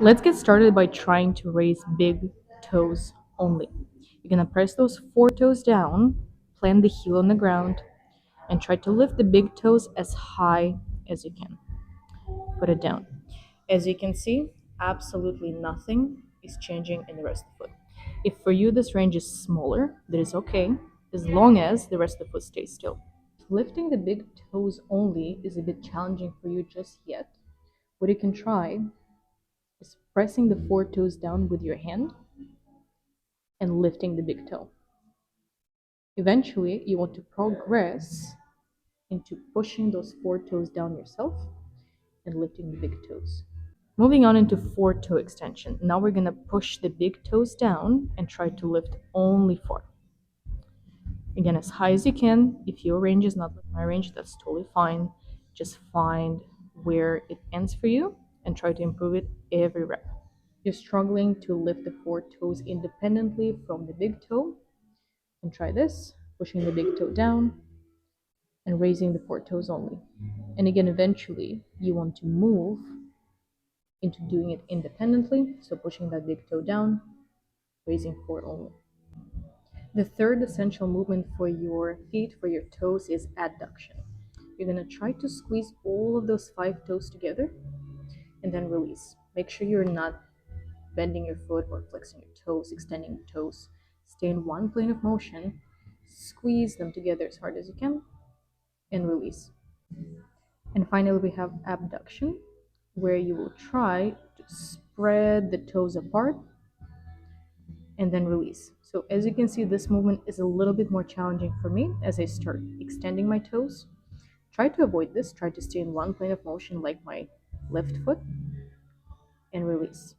Let's get started by trying to raise big toes only. You're gonna press those four toes down, plant the heel on the ground, and try to lift the big toes as high as you can. Put it down. As you can see, absolutely nothing is changing in the rest of the foot. If for you this range is smaller, that is okay, as long as the rest of the foot stays still. Lifting the big toes only is a bit challenging for you just yet. What you can try is pressing the four toes down with your hand and lifting the big toe. Eventually, you want to progress into pushing those four toes down yourself and lifting the big toes. Moving on into four toe extension. Now we're going to push the big toes down and try to lift only four. Again, as high as you can. If your range is not like my range, that's totally fine. Just find where it ends for you and try to improve it every rep. You're struggling to lift the four toes independently from the big toe, and try this, pushing the big toe down and raising the four toes only. And again, eventually, you want to move into doing it independently, so pushing that big toe down, raising four only. The third essential movement for your feet, for your toes, is adduction. You're going to try to squeeze all of those five toes together and then release. Make sure you're not bending your foot or flexing your toes, extending your toes. Stay in one plane of motion, squeeze them together as hard as you can, and release. And finally, we have abduction, where you will try to spread the toes apart and then release. So as you can see, this movement is a little bit more challenging for me as I start extending my toes. Try to avoid this, try to stay in one plane of motion like my left foot, and release.